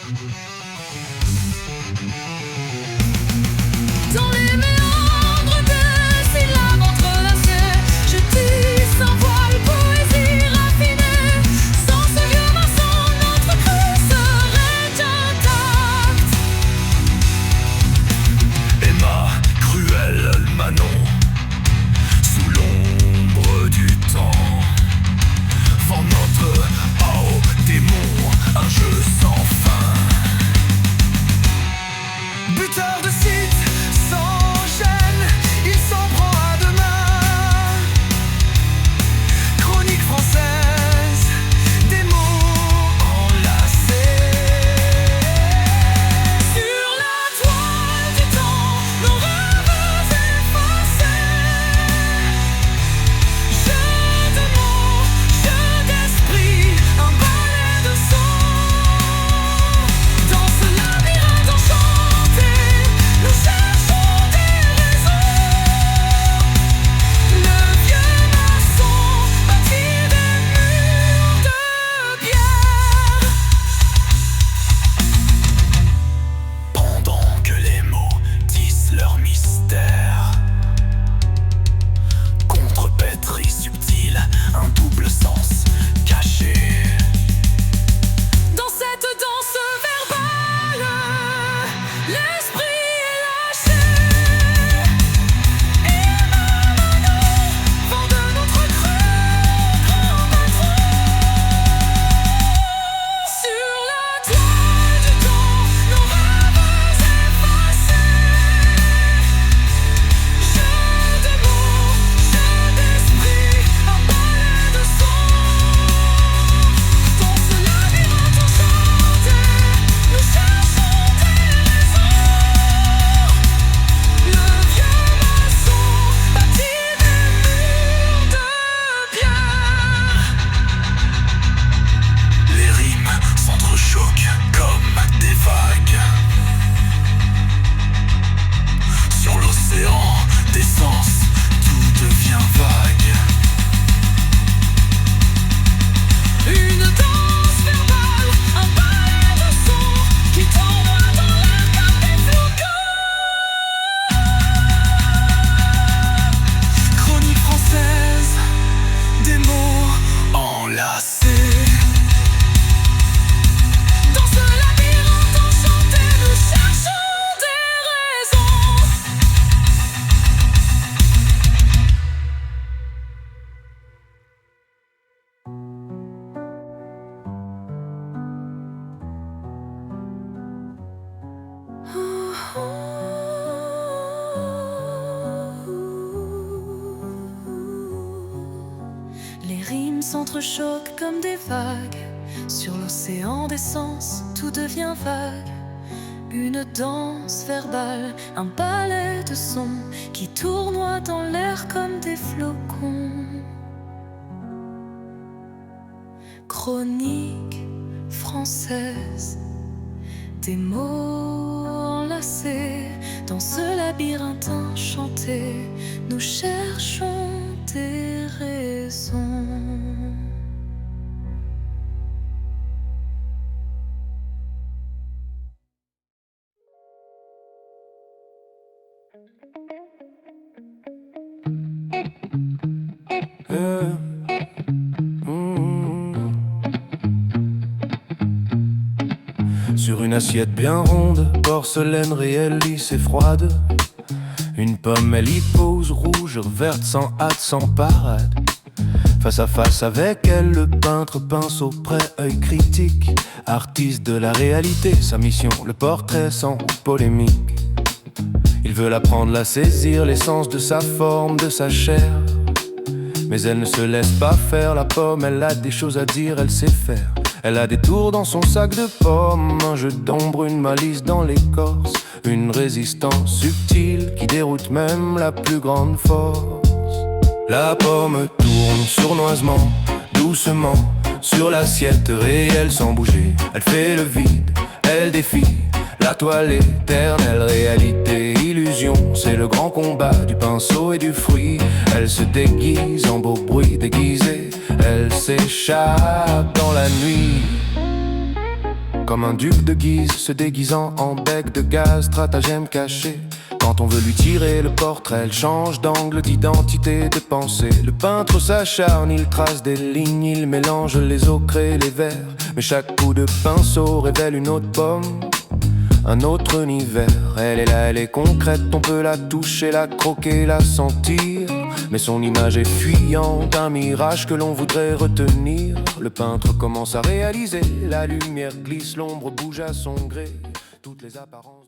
Dans les méandres de syllabes entrelacées, je tisse un voile, poésie raffinée. Sans ce vieux maçon, notre crue serait intacte. Emma, cruelle Manon, sous l'ombre du temps, vend notre hao démon, un jeu sans fin. Buteur de sites sans gêne, il s'en prend à deux mains. Chronique française, des mots enlacés. Sur la toile du temps, nos rêves effacés. Jeu de mots, jeu d'esprit, un ballet de sons. Dans ce labyrinthe enchanté, nous cherchons des raisons. Le vieux maçon bâtit des murs de pierre. Pendant que les mots tissent leur mystère, contrepétrie subtile, un double sens caché. Dans cette danse verbale, l'esprit est lâché. Et Manon vend de notre crue grand patron. Sur la toile du temps, nos rêves effacés. Jeu de mots, jeu d'esprit, un ballet de sons. Dans ce labyrinthe enchanté, nous cherchons des raisons. Le vieux maçon bâtit des murs de pierre. Les rimes s'entrechoquent comme des vagues sur l'océan des sens, tout devient vague. Une danse verbale, un ballet de sons qui tournoie dans l'air comme des flocons. Chronique française, des mots enlacés. Dans ce labyrinthe enchanté, nous cherchons des raisons. Les rimes s'entrechoquent comme des vagues. Sur l'océan des sens, tout devient vague. Une danse verbale, un ballet de sons qui tournoie dans l'air comme des flocons. Chronique française, des mots enlacés. Dans ce labyrinthe enchanté, nous cherchons des raisons. Sur une assiette bien ronde, porcelaine réelle, lisse et froide, une pomme elle y pose, rouge, verte, sans hâte, sans parade. Face à face avec elle, le peintre pinceau près, œil critique, artiste de la réalité, sa mission, le portrait sans polémique. Il veut la prendre, la saisir, l'essence de sa forme, de sa chair. Mais elle ne se laisse pas faire, la pomme, elle a des choses à dire, elle sait faire. Elle a des tours dans son sac de pommes, un jeu d'ombre, une malice dans l'écorce, une résistance subtile qui déroute même la plus grande force. La pomme tourne sournoisement, doucement, sur l'assiette réelle sans bouger. Elle fait le vide, elle défie la toile éternelle, réalité, illusion. C'est le grand combat du pinceau et du fruit. Elle se déguise en beau bruit déguisé, elle s'échappe dans la nuit. Comme un duc de Guise se déguisant en bec de gaz, stratagème caché. Quand on veut lui tirer le portrait, elle change d'angle, d'identité, de pensée. Le peintre s'acharne, il trace des lignes, il mélange les ocres et les verts. Mais chaque coup de pinceau révèle une autre pomme, un autre univers. Elle est là, elle est concrète, on peut la toucher, la croquer, la sentir. Mais son image est fuyante, un mirage que l'on voudrait retenir. Le peintre commence à réaliser, la lumière glisse, l'ombre bouge à son gré. Toutes les apparences